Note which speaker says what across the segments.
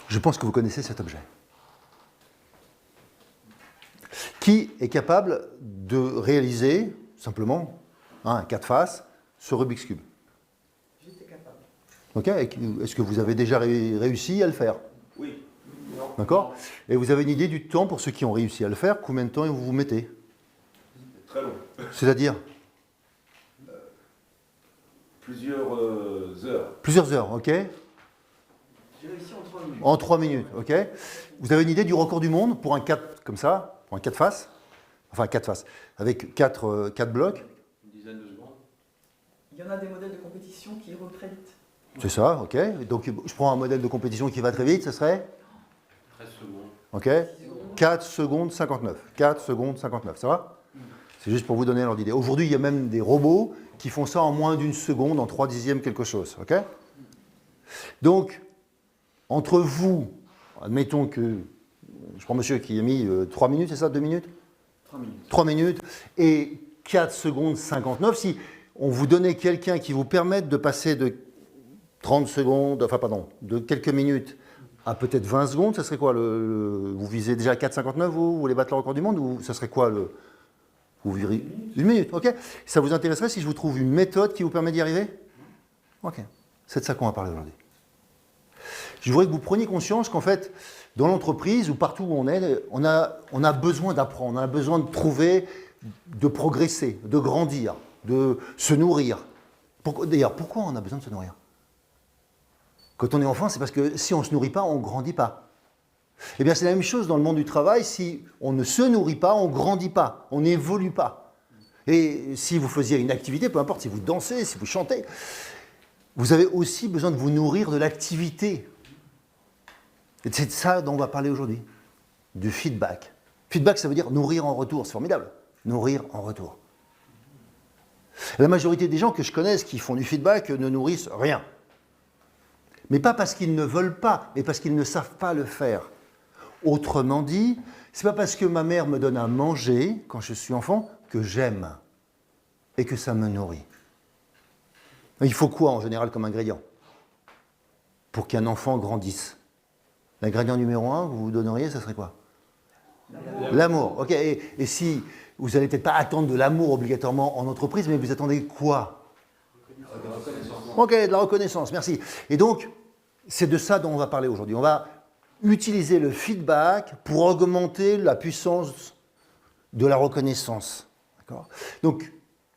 Speaker 1: Je pense que vous connaissez cet objet. Qui est capable de réaliser, simplement, un 4 faces, ce Rubik's Cube?
Speaker 2: J'étais capable.
Speaker 1: Ok. Est-ce que vous avez déjà réussi à le faire?
Speaker 3: Oui.
Speaker 1: D'accord. Et vous avez une idée du temps pour ceux qui ont réussi à le faire? Combien de temps vous vous mettez?
Speaker 3: Très long.
Speaker 1: C'est-à-dire?
Speaker 3: Plusieurs heures.
Speaker 1: Plusieurs heures, ok.
Speaker 2: J'ai réussi en 3 minutes.
Speaker 1: En 3 minutes, ok. Vous avez une idée du record du monde pour un 4 comme ça, pour un 4 faces? Enfin, 4 faces, avec 4 blocs.
Speaker 3: Une dizaine de secondes.
Speaker 2: Il y en a des modèles de compétition qui roulent très vite.
Speaker 1: C'est ça, ok. Donc, je prends un modèle de compétition qui va très vite, ce serait?
Speaker 3: 13 secondes.
Speaker 1: Ok. 4 secondes 59. 4 secondes 59, ça va? C'est juste pour vous donner l'ordre d'idée. Aujourd'hui, il y a même des robots qui font ça en moins d'une seconde, en 3 dixièmes quelque chose, ok? Donc, entre vous, admettons que, je prends monsieur qui a mis 3 minutes, c'est ça, 2 minutes?
Speaker 3: 3 minutes.
Speaker 1: 3 minutes et 4 secondes 59, si on vous donnait quelqu'un qui vous permette de passer de 30 secondes, enfin pardon, de quelques minutes à peut-être 20 secondes, ça serait quoi vous visez déjà 4,59, vous voulez battre le record du monde, ou ça serait quoi vous virez, une minute, ok. Ça vous intéresserait si je vous trouve une méthode qui vous permet d'y arriver? Ok, c'est de ça qu'on va parler aujourd'hui. Je voudrais que vous preniez conscience qu'en fait, dans l'entreprise ou partout où on est, on a besoin d'apprendre, on a besoin de trouver, de progresser, de grandir, de se nourrir. D'ailleurs, pourquoi on a besoin de se nourrir? Quand on est enfant, c'est parce que si on ne se nourrit pas, on ne grandit pas. Eh bien, c'est la même chose dans le monde du travail. Si on ne se nourrit pas, on ne grandit pas, on n'évolue pas. Et si vous faisiez une activité, peu importe si vous dansez, si vous chantez, vous avez aussi besoin de vous nourrir de l'activité. Et c'est de ça dont on va parler aujourd'hui, du feedback. Feedback, ça veut dire nourrir en retour, c'est formidable. Nourrir en retour. La majorité des gens que je connaisse qui font du feedback ne nourrissent rien. Mais pas parce qu'ils ne veulent pas, mais parce qu'ils ne savent pas le faire. Autrement dit, c'est pas parce que ma mère me donne à manger quand je suis enfant que j'aime et que ça me nourrit. Il faut quoi en général comme ingrédient pour qu'un enfant grandisse? L'ingrédient numéro 1 que vous vous donneriez, ça serait quoi? L'amour. Ok. Et si vous n'allez peut-être pas attendre de l'amour obligatoirement en entreprise, mais vous attendez quoi? Ok, de la reconnaissance, merci. Et donc, c'est de ça dont on va parler aujourd'hui. On va utiliser le feedback pour augmenter la puissance de la reconnaissance. Donc,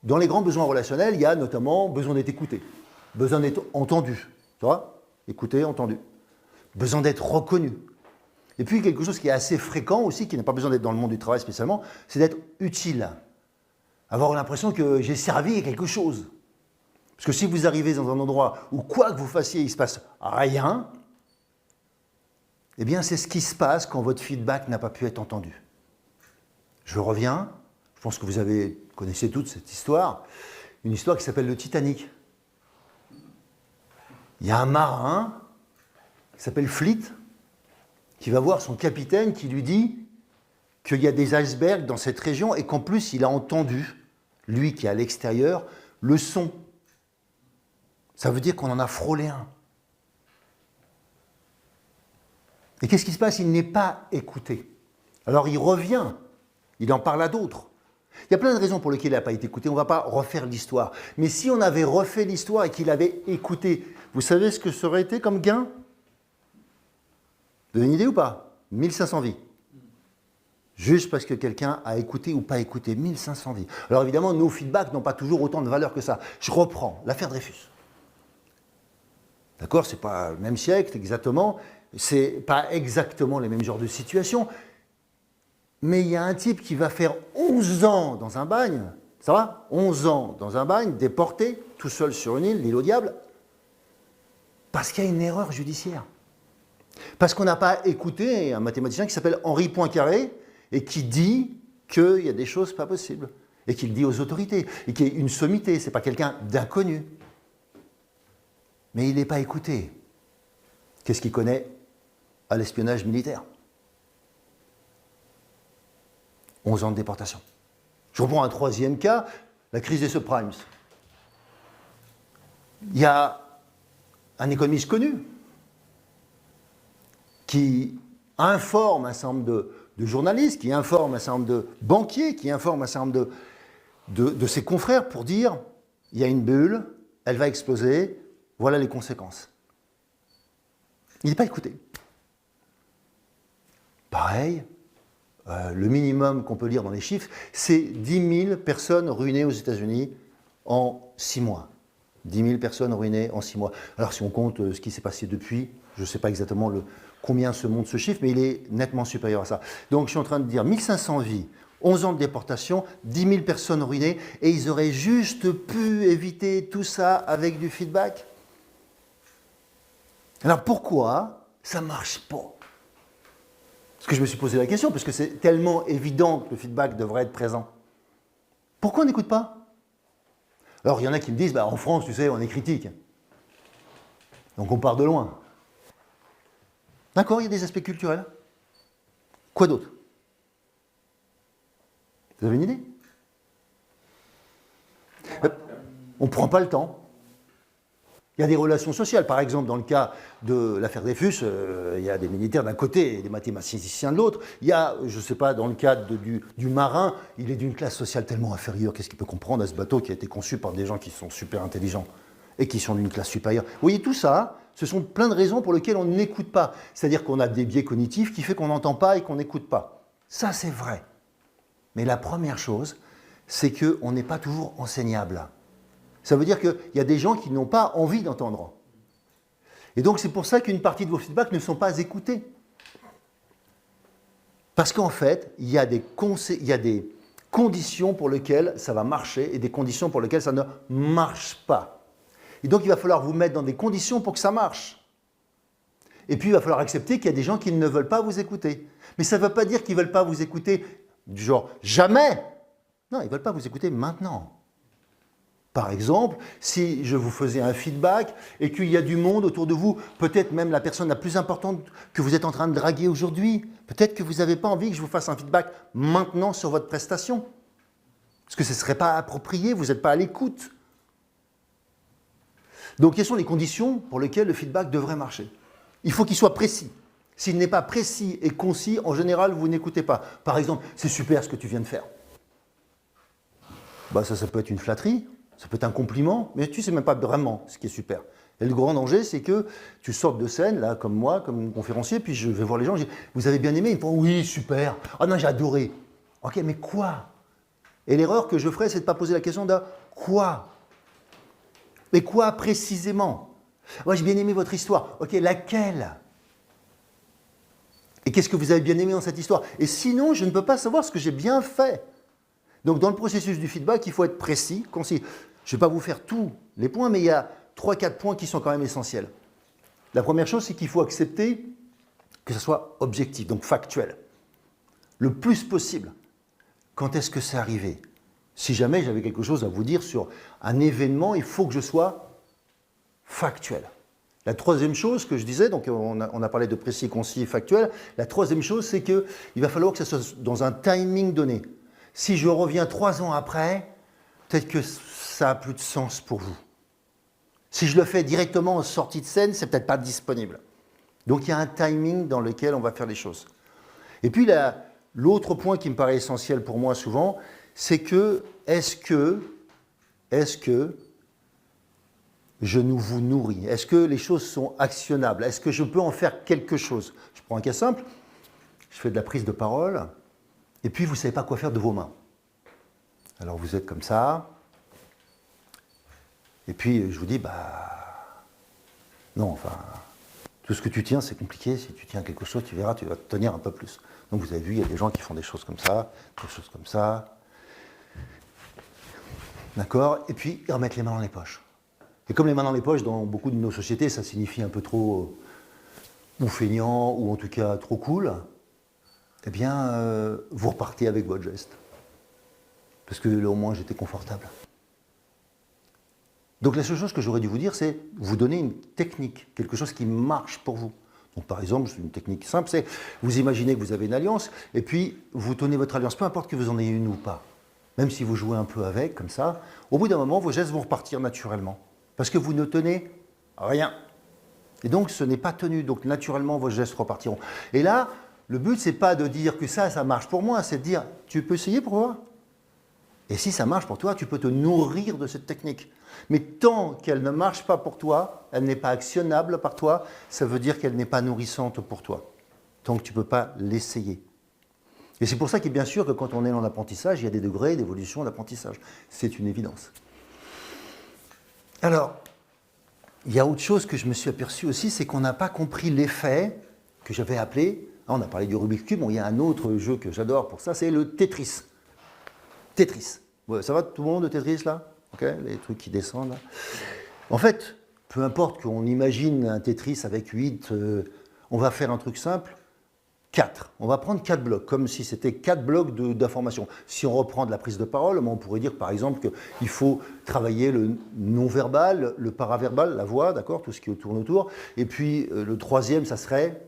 Speaker 1: dans les grands besoins relationnels, il y a notamment besoin d'être écouté, besoin d'être entendu. Tu vois? Écouté, entendu. Besoin d'être reconnu. Et puis, quelque chose qui est assez fréquent aussi, qui n'a pas besoin d'être dans le monde du travail spécialement, c'est d'être utile. Avoir l'impression que j'ai servi à quelque chose. Parce que si vous arrivez dans un endroit où quoi que vous fassiez, il ne se passe rien, eh bien c'est ce qui se passe quand votre feedback n'a pas pu être entendu. Je reviens, je pense que vous connaissez toute cette histoire, une histoire qui s'appelle le Titanic. Il y a un marin qui s'appelle Fleet, qui va voir son capitaine qui lui dit qu'il y a des icebergs dans cette région et qu'en plus il a entendu, lui qui est à l'extérieur, le son. Ça veut dire qu'on en a frôlé un. Et qu'est-ce qui se passe? Il n'est pas écouté. Alors il revient, il en parle à d'autres. Il y a plein de raisons pour lesquelles il n'a pas été écouté. On ne va pas refaire l'histoire. Mais si on avait refait l'histoire et qu'il avait écouté, vous savez ce que ça aurait été comme gain? Vous avez une idée ou pas? 1500 vies. Juste parce que quelqu'un a écouté ou pas écouté. 1500 vies. Alors évidemment, nos feedbacks n'ont pas toujours autant de valeur que ça. Je reprends l'affaire Dreyfus. D'accord? Ce n'est pas le même siècle exactement. Ce n'est pas exactement les mêmes genres de situations. Mais il y a un type qui va faire 11 ans dans un bagne. Ça va? 11 ans dans un bagne, déporté, tout seul sur une île, l'île au diable. Parce qu'il y a une erreur judiciaire. Parce qu'on n'a pas écouté un mathématicien qui s'appelle Henri Poincaré et qui dit qu'il y a des choses pas possibles. Et qu'il dit aux autorités. Et qu'il y a une sommité. Ce n'est pas quelqu'un d'inconnu. Mais il n'est pas écouté. Qu'est-ce qu'il connaît à l'espionnage militaire? 11 ans de déportation. Je reprends un troisième cas, la crise des subprimes. Il y a un économiste connu qui informe un certain nombre de journalistes, qui informe un certain nombre de banquiers, qui informe un certain nombre de ses confrères pour dire il y a une bulle, elle va exploser, voilà les conséquences. Il n'est pas écouté. Pareil, le minimum qu'on peut lire dans les chiffres, c'est 10 000 personnes ruinées aux États-Unis en 6 mois. 10 000 personnes ruinées en 6 mois. Alors si on compte ce qui s'est passé depuis, je ne sais pas exactement combien se monte ce chiffre, mais il est nettement supérieur à ça. Donc je suis en train de dire 1500 vies, 11 ans de déportation, 10 000 personnes ruinées, et ils auraient juste pu éviter tout ça avec du feedback. Alors pourquoi ça ne marche pas? Parce que je me suis posé la question, parce que c'est tellement évident que le feedback devrait être présent. Pourquoi on n'écoute pas? Alors il y en a qui me disent, en France, tu sais, on est critique. Donc on part de loin. D'accord, il y a des aspects culturels. Quoi d'autre? Vous avez une idée? On ne prend pas le temps. Il y a des relations sociales. Par exemple, dans le cas de l'affaire Dreyfus, il y a des militaires d'un côté et des mathématiciens de l'autre. Il y a, je ne sais pas, dans le cas du marin, il est d'une classe sociale tellement inférieure. Qu'est-ce qu'il peut comprendre à ce bateau qui a été conçu par des gens qui sont super intelligents et qui sont d'une classe supérieure? Vous voyez, tout ça, ce sont plein de raisons pour lesquelles on n'écoute pas. C'est-à-dire qu'on a des biais cognitifs qui font qu'on n'entend pas et qu'on n'écoute pas. Ça, c'est vrai. Mais la première chose, c'est qu'on n'est pas toujours enseignable. Ça veut dire qu'il y a des gens qui n'ont pas envie d'entendre. Et donc c'est pour ça qu'une partie de vos feedbacks ne sont pas écoutés. Parce qu'en fait, il y a des conditions pour lesquelles ça va marcher et des conditions pour lesquelles ça ne marche pas. Et donc il va falloir vous mettre dans des conditions pour que ça marche. Et puis il va falloir accepter qu'il y a des gens qui ne veulent pas vous écouter. Mais ça ne veut pas dire qu'ils ne veulent pas vous écouter du genre jamais. Non, ils ne veulent pas vous écouter maintenant. Par exemple, si je vous faisais un feedback et qu'il y a du monde autour de vous, peut-être même la personne la plus importante que vous êtes en train de draguer aujourd'hui, peut-être que vous n'avez pas envie que je vous fasse un feedback maintenant sur votre prestation. Parce que ce ne serait pas approprié, vous n'êtes pas à l'écoute. Donc, quelles sont les conditions pour lesquelles le feedback devrait marcher? Il faut qu'il soit précis. S'il n'est pas précis et concis, en général, vous n'écoutez pas. Par exemple, c'est super ce que tu viens de faire. Ça peut être une flatterie. Ça peut être un compliment, mais tu ne sais même pas vraiment ce qui est super. Et le grand danger, c'est que tu sortes de scène, là, comme moi, comme conférencier, puis je vais voir les gens, je dis, vous avez bien aimé? Ils me font, oui, super. Ah non, j'ai adoré. Ok, mais quoi? Et l'erreur que je ferais, c'est de ne pas poser la question de quoi? Mais quoi précisément? Moi, j'ai bien aimé votre histoire. Ok, laquelle? Et qu'est-ce que vous avez bien aimé dans cette histoire? Et sinon, je ne peux pas savoir ce que j'ai bien fait. Donc, dans le processus du feedback, il faut être précis, concis. Je ne vais pas vous faire tous les points, mais il y a 3-4 points qui sont quand même essentiels. La première chose, c'est qu'il faut accepter que ce soit objectif, donc factuel. Le plus possible. Quand est-ce que c'est arrivé? Si jamais j'avais quelque chose à vous dire sur un événement, il faut que je sois factuel. La troisième chose que je disais, donc on a parlé de précis, concis, factuel. La troisième chose, c'est qu'il va falloir que ça soit dans un timing donné. Si je reviens 3 ans après, peut-être que ça n'a plus de sens pour vous. Si je le fais directement en sortie de scène, c'est peut-être pas disponible. Donc il y a un timing dans lequel on va faire les choses. Et puis l'autre point qui me paraît essentiel pour moi souvent, c'est que est-ce que je vous nourris? Est-ce que les choses sont actionnables? Est-ce que je peux en faire quelque chose? Je prends un cas simple, je fais de la prise de parole, et puis vous ne savez pas quoi faire de vos mains. Alors vous êtes comme ça, et puis je vous dis, non, tout ce que tu tiens, c'est compliqué. Si tu tiens quelque chose, tu verras, tu vas te tenir un peu plus. Donc vous avez vu, il y a des gens qui font des choses comme ça, des choses comme ça. D'accord? Et puis ils remettent les mains dans les poches. Et comme les mains dans les poches, dans beaucoup de nos sociétés, ça signifie un peu trop ou feignant, ou en tout cas trop cool, eh bien, vous repartez avec votre geste. Parce que là, au moins, j'étais confortable. Donc la seule chose que j'aurais dû vous dire, c'est vous donner une technique, quelque chose qui marche pour vous. Donc par exemple, une technique simple, c'est vous imaginez que vous avez une alliance, et puis vous tenez votre alliance, peu importe que vous en ayez une ou pas. Même si vous jouez un peu avec, comme ça, au bout d'un moment, vos gestes vont repartir naturellement. Parce que vous ne tenez rien. Et donc, ce n'est pas tenu. Donc, naturellement, vos gestes repartiront. Et là, le but, ce n'est pas de dire que ça marche pour moi, c'est de dire, tu peux essayer pour voir. Et si ça marche pour toi, tu peux te nourrir de cette technique. Mais tant qu'elle ne marche pas pour toi, elle n'est pas actionnable par toi, ça veut dire qu'elle n'est pas nourrissante pour toi. Tant que tu ne peux pas l'essayer. Et c'est pour ça que bien sûr que quand on est dans l'apprentissage, il y a des degrés d'évolution d'apprentissage. C'est une évidence. Alors, il y a autre chose que je me suis aperçu aussi, c'est qu'on n'a pas compris l'effet que j'avais appelé, on a parlé du Rubik's Cube, bon, il y a un autre jeu que j'adore pour ça, c'est le Tetris. Tetris. Ouais, ça va tout le monde, le Tetris là? Ok, les trucs qui descendent là. En fait, peu importe qu'on imagine un Tetris avec 8, on va faire un truc simple. 4. On va prendre 4 blocs, comme si c'était 4 blocs d'informations. Si on reprend de la prise de parole, on pourrait dire par exemple qu'il faut travailler le non-verbal, le paraverbal, la voix, d'accord, tout ce qui tourne autour. Et puis le troisième, ça serait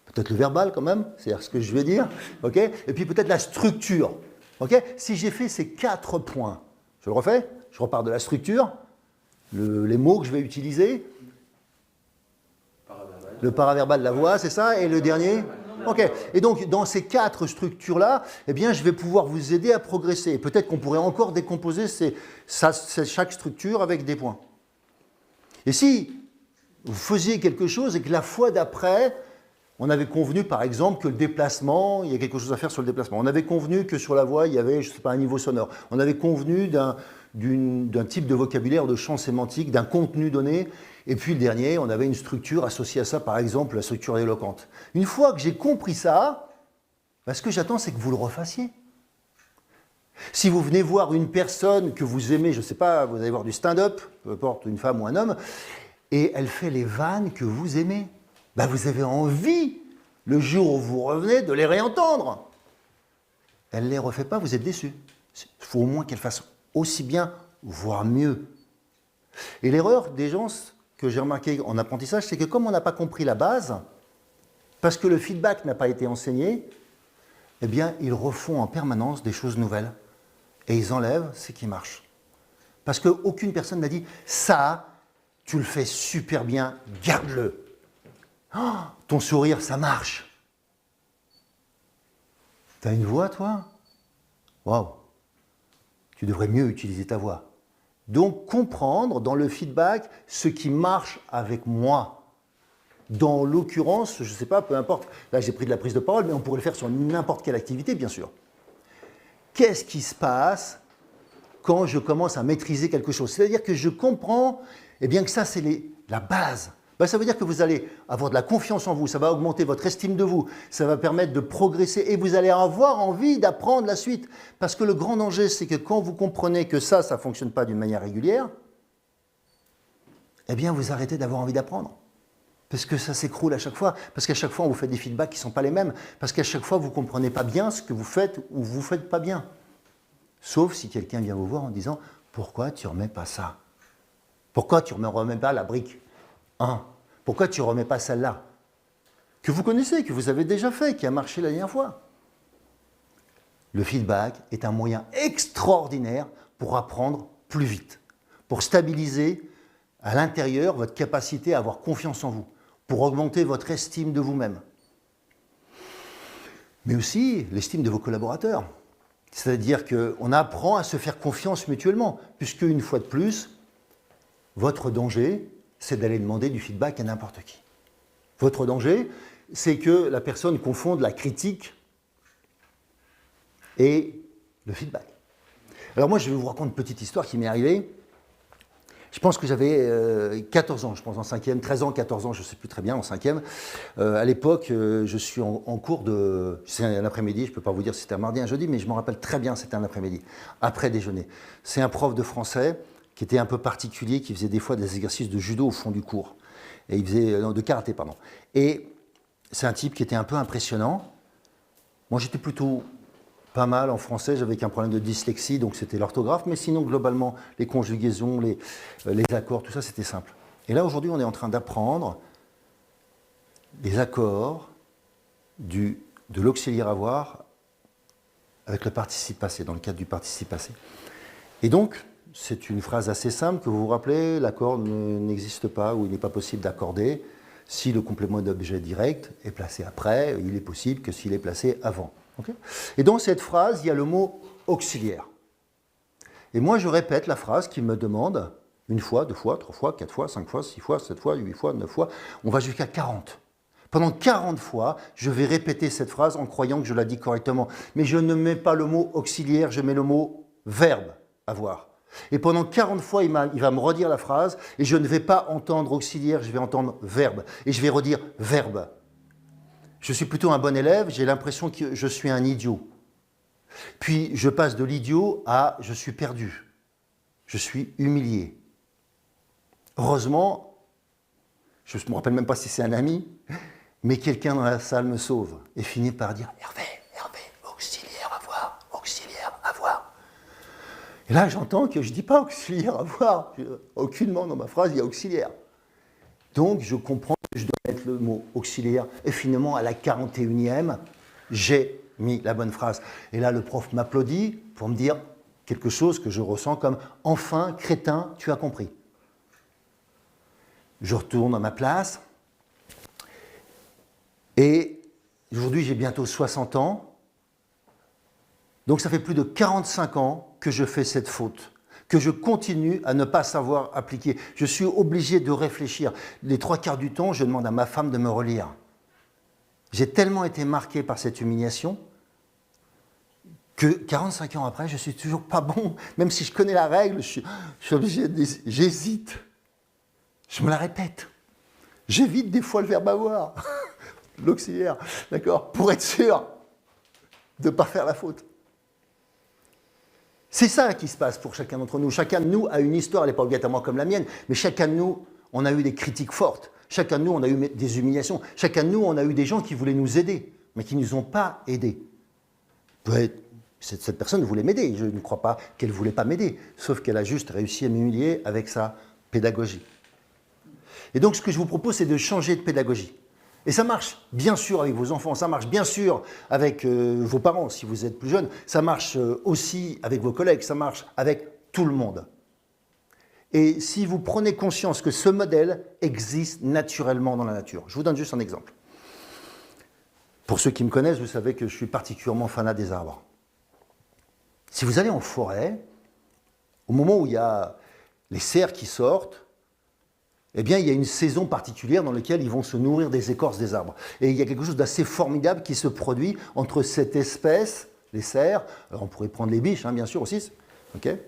Speaker 1: peut-être le verbal quand même, c'est-à-dire ce que je vais dire. Okay, et puis peut-être la structure. Okay, si j'ai fait ces 4 points, je le refais, je repars de la structure, les mots que je vais utiliser. Le paraverbal, la voix, c'est ça? Et le dernier? Ok. Et donc, dans ces 4 structures-là, eh bien, je vais pouvoir vous aider à progresser. Peut-être qu'on pourrait encore décomposer chaque structure avec des points. Et si vous faisiez quelque chose et que la fois d'après, on avait convenu, par exemple, que le déplacement, il y a quelque chose à faire sur le déplacement. On avait convenu que sur la voix, il y avait, je ne sais pas, un niveau sonore. On avait convenu d'un type de vocabulaire, de champ sémantique, d'un contenu donné. Et puis le dernier, on avait une structure associée à ça, par exemple la structure éloquente. Une fois que j'ai compris ça, ce que j'attends, c'est que vous le refassiez. Si vous venez voir une personne que vous aimez, je ne sais pas, vous allez voir du stand-up, peu importe une femme ou un homme, et elle fait les vannes que vous aimez, vous avez envie, le jour où vous revenez, de les réentendre. Elle ne les refait pas, vous êtes déçu. Il faut au moins qu'elle fasse aussi bien, voire mieux. Et l'erreur des gens que j'ai remarqué en apprentissage, c'est que comme on n'a pas compris la base, parce que le feedback n'a pas été enseigné, eh bien, ils refont en permanence des choses nouvelles. Et ils enlèvent ce qui marche. Parce qu'aucune personne n'a dit « ça, tu le fais super bien, garde-le. Oh, ton sourire, ça marche. T'as une voix, toi? Waouh. Tu devrais mieux utiliser ta voix. » Donc, comprendre dans le feedback ce qui marche avec moi. Dans l'occurrence, je ne sais pas, peu importe, là j'ai pris de la prise de parole, mais on pourrait le faire sur n'importe quelle activité, bien sûr. Qu'est-ce qui se passe quand je commence à maîtriser quelque chose? C'est-à-dire que je comprends que ça, c'est la base. Ça veut dire que vous allez avoir de la confiance en vous, ça va augmenter votre estime de vous, ça va permettre de progresser et vous allez avoir envie d'apprendre la suite. Parce que le grand danger, c'est que quand vous comprenez que ça ne fonctionne pas d'une manière régulière, eh bien vous arrêtez d'avoir envie d'apprendre. Parce que ça s'écroule à chaque fois, parce qu'à chaque fois on vous fait des feedbacks qui ne sont pas les mêmes, parce qu'à chaque fois vous ne comprenez pas bien ce que vous faites ou vous ne faites pas bien. Sauf si quelqu'un vient vous voir en disant « Pourquoi tu ne remets pas ça? Pourquoi tu ne remets pas la brique 1 ? Pourquoi tu ne remets pas celle-là » que vous connaissez, que vous avez déjà fait, qui a marché la dernière fois. Le feedback est un moyen extraordinaire pour apprendre plus vite, pour stabiliser à l'intérieur votre capacité à avoir confiance en vous, pour augmenter votre estime de vous-même. Mais aussi l'estime de vos collaborateurs. C'est-à-dire qu'on apprend à se faire confiance mutuellement, puisque une fois de plus, votre danger, c'est d'aller demander du feedback à n'importe qui. Votre danger, c'est que la personne confonde la critique et le feedback. Alors moi, je vais vous raconter une petite histoire qui m'est arrivée. Je pense que j'avais 14 ans, je pense en 5e, 13 ans, 14 ans, je ne sais plus très bien, en 5e. À l'époque, je suis en cours de... C'est un après-midi, je ne peux pas vous dire si c'était un mardi, un jeudi, mais je m'en rappelle très bien, c'était un après-midi, après déjeuner. C'est un prof de français qui était un peu particulier, qui faisait des fois des exercices de judo au fond du cours. Et il faisait... non, de karaté, pardon. Et c'est un type qui était un peu impressionnant. Moi, j'étais plutôt... pas mal en français, j'avais qu'un problème de dyslexie, donc c'était l'orthographe, mais sinon, globalement, les conjugaisons, les accords, tout ça, c'était simple. Et là, aujourd'hui, on est en train d'apprendre les accords de l'auxiliaire avoir avec le participe passé, dans le cadre du participe passé. Et donc, c'est une phrase assez simple que vous vous rappelez, l'accord n'existe pas ou il n'est pas possible d'accorder. Si le complément d'objet direct est placé après, il est possible que s'il est placé avant. Okay. Et dans cette phrase, il y a le mot auxiliaire. Et moi, je répète la phrase qui me demande une fois, deux fois, trois fois, quatre fois, cinq fois, six fois, sept fois, huit fois, neuf fois. On va jusqu'à 40. Pendant 40 fois, je vais répéter cette phrase en croyant que je la dis correctement. Mais je ne mets pas le mot auxiliaire, je mets le mot verbe, avoir. Et pendant 40 fois, il va me redire la phrase et je ne vais pas entendre auxiliaire, je vais entendre verbe. Et je vais redire verbe. Je suis plutôt un bon élève, j'ai l'impression que je suis un idiot. Puis je passe de l'idiot à je suis perdu. Je suis humilié. Heureusement, je ne me rappelle même pas si c'est un ami, mais quelqu'un dans la salle me sauve et finit par dire Hervé, auxiliaire, avoir, auxiliaire, avoir. Et là, j'entends que je ne dis pas auxiliaire, avoir. Aucunement dans ma phrase, il y a auxiliaire. Donc, je comprends que je dois mettre le mot auxiliaire. Et finalement, à la 41e, j'ai mis la bonne phrase. Et là, le prof m'applaudit pour me dire quelque chose que je ressens comme « Enfin, crétin, tu as compris ». Je retourne à ma place. Et aujourd'hui, j'ai bientôt 60 ans. Donc, ça fait plus de 45 ans que je fais cette faute, que je continue à ne pas savoir appliquer. Je suis obligé de réfléchir. Les trois quarts du temps, je demande à ma femme de me relire. J'ai tellement été marqué par cette humiliation que 45 ans après, je ne suis toujours pas bon. Même si je connais la règle, je suis obligé j'hésite. Je me la répète. J'évite des fois le verbe avoir, l'auxiliaire, d'accord, pour être sûr de ne pas faire la faute. C'est ça qui se passe pour chacun d'entre nous. Chacun de nous a une histoire, elle n'est pas obligatoirement comme la mienne, mais chacun de nous, on a eu des critiques fortes. Chacun de nous, on a eu des humiliations. Chacun de nous, on a eu des gens qui voulaient nous aider, mais qui ne nous ont pas aidés. Cette personne voulait m'aider. Je ne crois pas qu'elle ne voulait pas m'aider, sauf qu'elle a juste réussi à m'humilier avec sa pédagogie. Et donc, ce que je vous propose, c'est de changer de pédagogie. Et ça marche bien sûr avec vos enfants, ça marche bien sûr avec vos parents si vous êtes plus jeunes, ça marche aussi avec vos collègues, ça marche avec tout le monde. Et si vous prenez conscience que ce modèle existe naturellement dans la nature, je vous donne juste un exemple. Pour ceux qui me connaissent, vous savez que je suis particulièrement fanat des arbres. Si vous allez en forêt, au moment où il y a les cerfs qui sortent, eh bien, il y a une saison particulière dans laquelle ils vont se nourrir des écorces des arbres. Et il y a quelque chose d'assez formidable qui se produit entre cette espèce, les cerfs, alors on pourrait prendre les biches, bien sûr aussi, okay,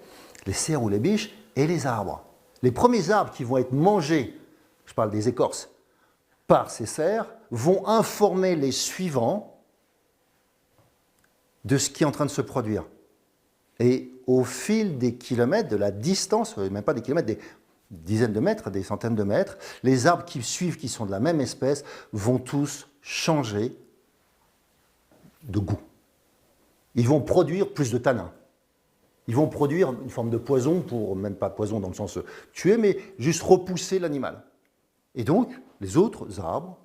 Speaker 1: les cerfs ou les biches, et les arbres. Les premiers arbres qui vont être mangés, je parle des écorces, par ces cerfs, vont informer les suivants de ce qui est en train de se produire. Et au fil des kilomètres, de la distance, même pas des kilomètres, des dizaines de mètres, des centaines de mètres, les arbres qui suivent, qui sont de la même espèce, vont tous changer de goût. Ils vont produire plus de tanins. Ils vont produire une forme de poison, pour, même pas poison dans le sens tuer, mais juste repousser l'animal. Et donc, les autres arbres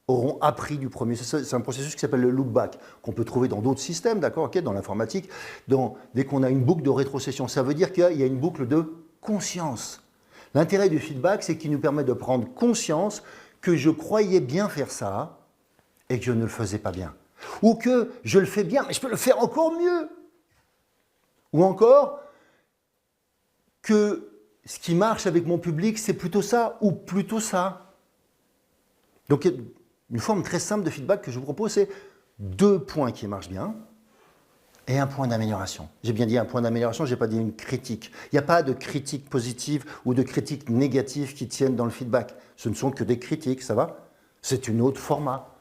Speaker 1: auront appris du premier. C'est un processus qui s'appelle le loop-back, qu'on peut trouver dans d'autres systèmes, d'accord, okay, dans l'informatique, dès qu'on a une boucle de rétrocession. Ça veut dire qu'il y a une boucle de conscience. L'intérêt du feedback, c'est qu'il nous permet de prendre conscience que je croyais bien faire ça et que je ne le faisais pas bien. Ou que je le fais bien, mais je peux le faire encore mieux. Ou encore, que ce qui marche avec mon public, c'est plutôt ça ou plutôt ça. Donc, une forme très simple de feedback que je vous propose, c'est 2 points qui marchent bien et un point d'amélioration. J'ai bien dit un point d'amélioration, je n'ai pas dit une critique. Il n'y a pas de critique positive ou de critique négative qui tiennent dans le feedback. Ce ne sont que des critiques, ça va? C'est un autre format.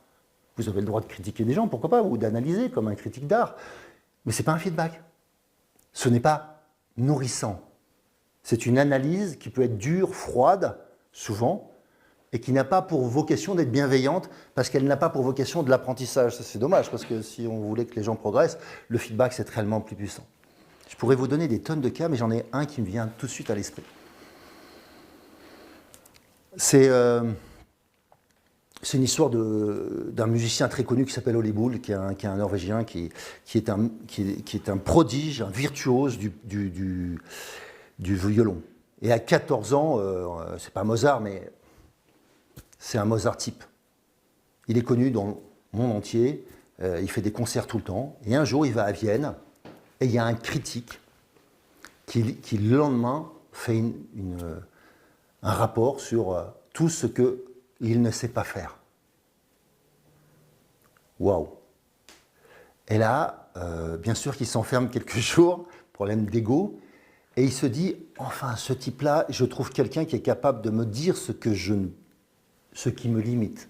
Speaker 1: Vous avez le droit de critiquer des gens, pourquoi pas, ou d'analyser comme un critique d'art. Mais ce n'est pas un feedback. Ce n'est pas nourrissant. C'est une analyse qui peut être dure, froide, souvent, et qui n'a pas pour vocation d'être bienveillante, parce qu'elle n'a pas pour vocation de l'apprentissage. Ça, c'est dommage, parce que si on voulait que les gens progressent, le feedback, c'est réellement plus puissant. Je pourrais vous donner des tonnes de cas, mais j'en ai un qui me vient tout de suite à l'esprit. C'est une histoire d'un musicien très connu qui s'appelle Ole Bull, qui est un Norvégien, qui est un prodige, un virtuose du violon. Et à 14 ans, c'est pas Mozart, mais c'est un Mozart type. Il est connu dans le monde entier, il fait des concerts tout le temps. Et un jour, il va à Vienne, et il y a un critique qui le lendemain, fait un rapport sur tout ce qu'il ne sait pas faire. Waouh! Et là, bien sûr qu'il s'enferme quelques jours, problème d'ego, et il se dit, enfin, ce type-là, je trouve quelqu'un qui est capable de me dire ce qui me limite.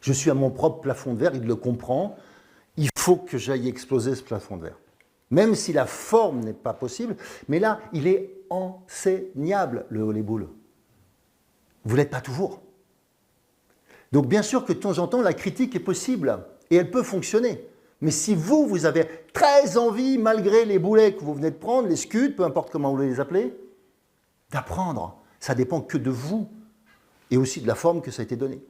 Speaker 1: Je suis à mon propre plafond de verre, il le comprend, il faut que j'aille exploser ce plafond de verre. Même si la forme n'est pas possible, mais là, il est enseignable, le volleyball. Vous ne l'êtes pas toujours. Donc bien sûr que de temps en temps, la critique est possible, et elle peut fonctionner. Mais si vous avez très envie, malgré les boulets que vous venez de prendre, les scuds, peu importe comment vous les appelez, d'apprendre, ça dépend que de vous, et aussi de la forme que ça a été donné.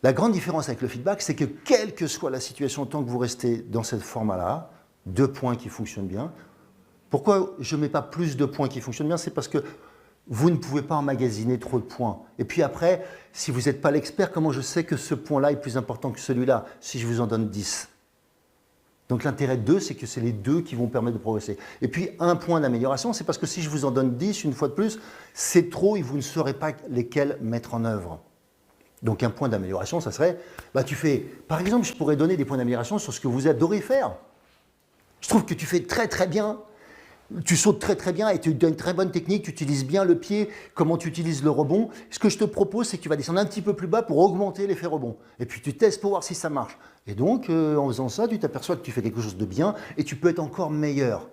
Speaker 1: La grande différence avec le feedback, c'est que quelle que soit la situation, tant que vous restez dans cette format-là, 2 points qui fonctionnent bien. Pourquoi je ne mets pas plus de points qui fonctionnent bien? C'est parce que vous ne pouvez pas emmagasiner trop de points. Et puis après, si vous n'êtes pas l'expert, comment je sais que ce point-là est plus important que celui-là, si je vous en donne 10? Donc l'intérêt de 2, c'est que c'est les 2 qui vont permettre de progresser. Et puis un point d'amélioration, c'est parce que si je vous en donne 10, une fois de plus, c'est trop et vous ne saurez pas lesquels mettre en œuvre. Donc un point d'amélioration, ça serait, par exemple, je pourrais donner des points d'amélioration sur ce que vous adorez faire. Je trouve que tu fais très très bien, tu sautes très très bien et tu as une très bonne technique, tu utilises bien le pied, comment tu utilises le rebond. Ce que je te propose, c'est que tu vas descendre un petit peu plus bas pour augmenter l'effet rebond. Et puis tu testes pour voir si ça marche. Et donc, en faisant ça, tu t'aperçois que tu fais quelque chose de bien et tu peux être encore meilleur.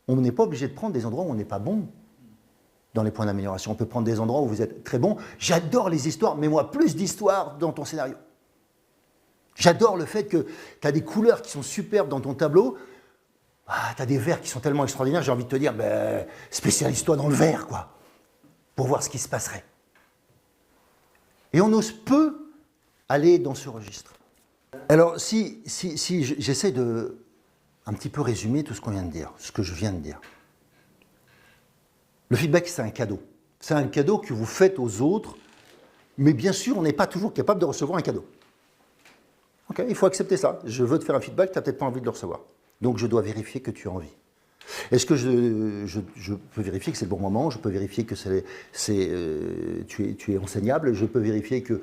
Speaker 1: On n'est pas obligé de prendre des endroits où on n'est pas bon. Dans les points d'amélioration, on peut prendre des endroits où vous êtes très bon. J'adore les histoires, mets-moi plus d'histoires dans ton scénario. J'adore le fait que tu as des couleurs qui sont superbes dans ton tableau. Tu as des verts qui sont tellement extraordinaires, j'ai envie de te dire, spécialise-toi dans le vert, quoi, pour voir ce qui se passerait. Et on ose peu aller dans ce registre. Alors, si j'essaie de un petit peu résumer tout ce qu'on vient de dire, ce que je viens de dire. Le feedback, c'est un cadeau. C'est un cadeau que vous faites aux autres, mais bien sûr, on n'est pas toujours capable de recevoir un cadeau. Okay, il faut accepter ça. Je veux te faire un feedback, tu n'as peut-être pas envie de le recevoir. Donc, je dois vérifier que tu as envie. Est-ce que je peux vérifier que c'est le bon moment? Je peux vérifier que tu es enseignable? Je peux vérifier que...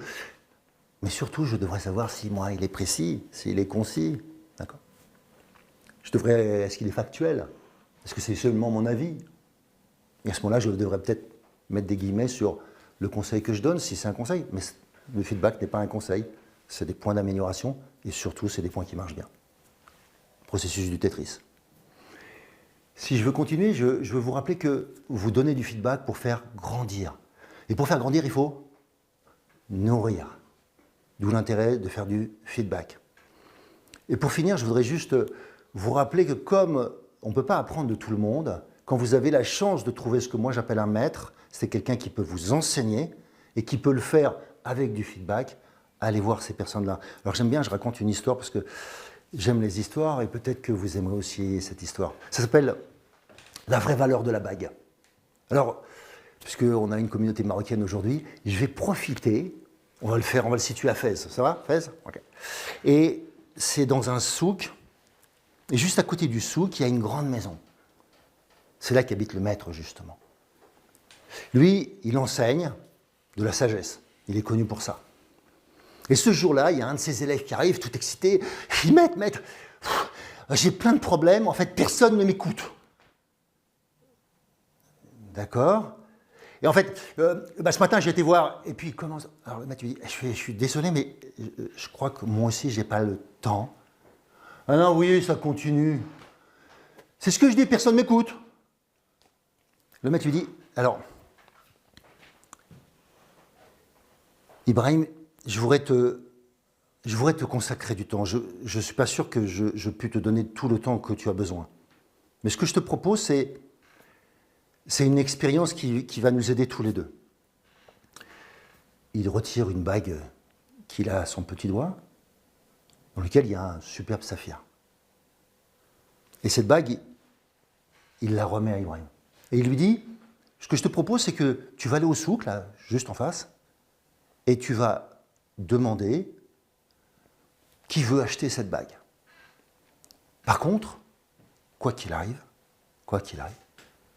Speaker 1: Mais surtout, je devrais savoir si moi, il est précis, s'il est concis. D'accord? Est-ce qu'il est factuel? Est-ce que c'est seulement mon avis? Et à ce moment-là, je devrais peut-être mettre des guillemets sur le conseil que je donne, si c'est un conseil. Mais le feedback n'est pas un conseil, c'est des points d'amélioration et surtout, c'est des points qui marchent bien. Processus du Tetris. Si je veux continuer, je veux vous rappeler que vous donnez du feedback pour faire grandir. Et pour faire grandir, il faut nourrir. D'où l'intérêt de faire du feedback. Et pour finir, je voudrais juste vous rappeler que comme on ne peut pas apprendre de tout le monde, quand vous avez la chance de trouver ce que moi j'appelle un maître, c'est quelqu'un qui peut vous enseigner et qui peut le faire avec du feedback, allez voir ces personnes-là. Alors j'aime bien, je raconte une histoire parce que j'aime les histoires et peut-être que vous aimerez aussi cette histoire. Ça s'appelle « La vraie valeur de la bague ». Alors, puisqu'on a une communauté marocaine aujourd'hui, je vais profiter, on va le situer à Fès. Ça va, Fès? Okay. Et c'est dans un souk, et juste à côté du souk, il y a une grande maison. C'est là qu'habite le maître, justement. Lui, il enseigne de la sagesse. Il est connu pour ça. Et ce jour-là, il y a un de ses élèves qui arrive, tout excité. Il dit, maître, j'ai plein de problèmes, en fait, personne ne m'écoute. D'accord. Et en fait, ce matin, j'ai été voir, et puis il commence... Alors le maître lui dit, je suis désolé, mais je crois que moi aussi, je n'ai pas le temps. Ah non, oui, ça continue. C'est ce que je dis, personne ne m'écoute. Le maître lui dit, alors, Ibrahim, je voudrais te consacrer du temps. Je ne suis pas sûr que je puisse te donner tout le temps que tu as besoin. Mais ce que je te propose, c'est une expérience qui va nous aider tous les deux. Il retire une bague qu'il a à son petit doigt, dans laquelle il y a un superbe saphir. Et cette bague, il la remet à Ibrahim. Et il lui dit, ce que je te propose, c'est que tu vas aller au souk, là, juste en face, et tu vas demander qui veut acheter cette bague. Par contre, quoi qu'il arrive,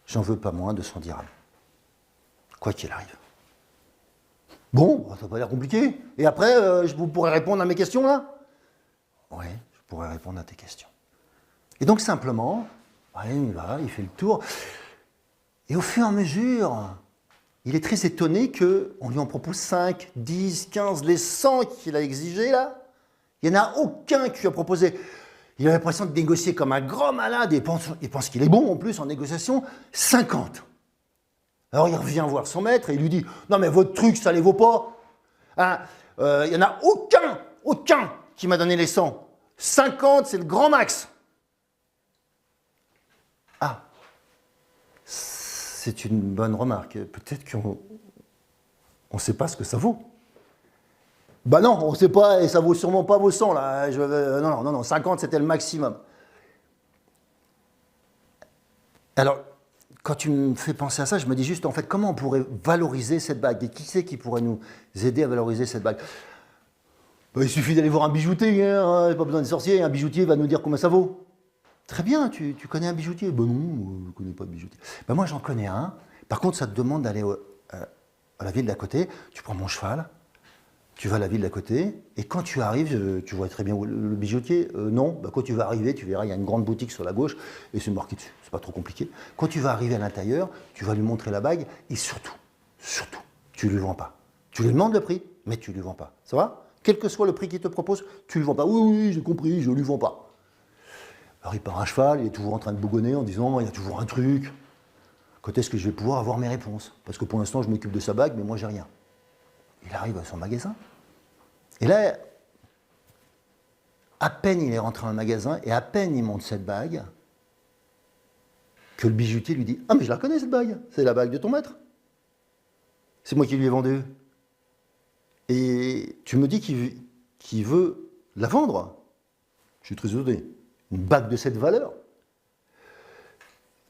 Speaker 1: j'en veux pas moins de 100 dirhams. Quoi qu'il arrive. Bon, ça n'a pas l'air compliqué. Et après, vous pourrez répondre à mes questions, là? Oui, je pourrais répondre à tes questions. Et donc, simplement, il va, il fait le tour. Et au fur et à mesure, il est très étonné qu'on lui en propose 5, 10, 15, les 100 qu'il a exigés, là. Il n'y en a aucun qui lui a proposé. Il a l'impression de négocier comme un grand malade, et il pense qu'il est bon en plus en négociation, 50. Alors il revient voir son maître et il lui dit « Non mais votre truc, ça ne les vaut pas. Hein, il n'y en a aucun qui m'a donné les 100. 50, c'est le grand max. » Ah, c'est une bonne remarque. Peut-être qu'on ne sait pas ce que ça vaut. Ben non, on ne sait pas, et ça vaut sûrement pas vos 100 là. Non, 50 c'était le maximum. Alors, quand tu me fais penser à ça, je me dis juste en fait comment on pourrait valoriser cette bague. Et qui c'est qui pourrait nous aider à valoriser cette bague? Ben, il suffit d'aller voir un bijoutier, hein, pas besoin de sorcier, un bijoutier va nous dire combien ça vaut. Très bien, tu connais un bijoutier? Ben non, je ne connais pas de bijoutier. Ben moi j'en connais un. Par contre, ça te demande d'aller à la ville d'à côté, tu prends mon cheval. Tu vas à la ville d'à côté, et quand tu arrives, tu vois très bien où le bijoutier, non, bah, quand tu vas arriver, tu verras, il y a une grande boutique sur la gauche, et c'est marqué dessus, c'est pas trop compliqué. Quand tu vas arriver à l'intérieur, tu vas lui montrer la bague, et surtout, tu ne lui vends pas. Tu lui demandes le prix, mais tu ne lui vends pas. Ça va? Quel que soit le prix qu'il te propose, tu ne lui vends pas. Oui, j'ai compris, je ne lui vends pas. Alors il part à cheval, il est toujours en train de bougonner en disant, il y a toujours un truc. Quand est-ce que je vais pouvoir avoir mes réponses? Parce que pour l'instant, je m'occupe de sa bague, mais moi, j'ai rien. Il arrive à son magasin. Et là, à peine il est rentré dans le magasin, et à peine il monte cette bague, que le bijoutier lui dit « Ah, mais je la connais cette bague, c'est la bague de ton maître. C'est moi qui lui ai vendu. Et tu me dis qu'il veut la vendre. Je suis très étonné. Une bague de cette valeur.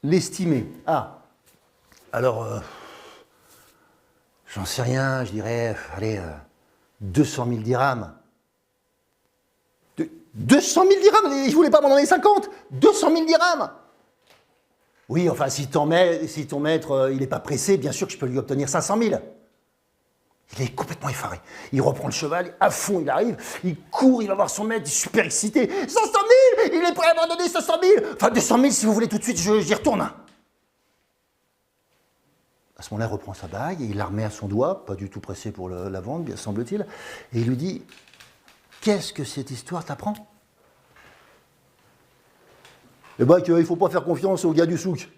Speaker 1: L'estimer. Ah, alors, j'en sais rien, je dirais, allez... 200 000 dirhams. 200 000 dirhams, je ne voulais pas m'en donner 50. 200 000 dirhams. Oui, enfin, si ton maître, il n'est pas pressé, bien sûr que je peux lui obtenir 500 000. Il est complètement effaré. Il reprend le cheval, à fond, il arrive, il court, il va voir son maître, il est super excité. 500 000, il est prêt à m'en donner 500 000. Enfin, 200 000, si vous voulez tout de suite, j'y retourne. À ce moment-là, il reprend sa bague et il la remet à son doigt, pas du tout pressé pour la vendre, bien semble-t-il, et il lui dit « Qu'est-ce que cette histoire t'apprend ?» Eh bien, qu'il ne faut pas faire confiance aux gars du souk.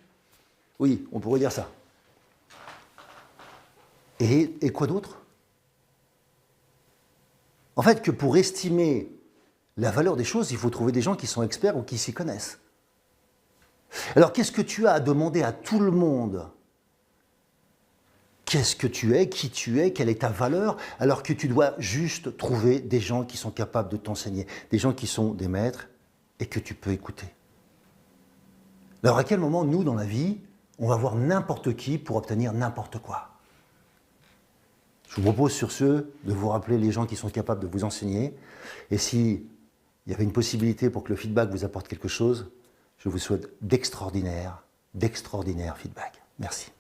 Speaker 1: Oui, on pourrait dire ça. Et quoi d'autre? En fait, que pour estimer la valeur des choses, il faut trouver des gens qui sont experts ou qui s'y connaissent. Alors, qu'est-ce que tu as à demander à tout le monde? Qu'est-ce que tu es, qui tu es, quelle est ta valeur, alors que tu dois juste trouver des gens qui sont capables de t'enseigner, des gens qui sont des maîtres et que tu peux écouter. Alors à quel moment, nous, dans la vie, on va voir n'importe qui pour obtenir n'importe quoi? Je vous propose sur ce de vous rappeler les gens qui sont capables de vous enseigner. Et s'il y avait une possibilité pour que le feedback vous apporte quelque chose, je vous souhaite d'extraordinaires feedbacks. Merci.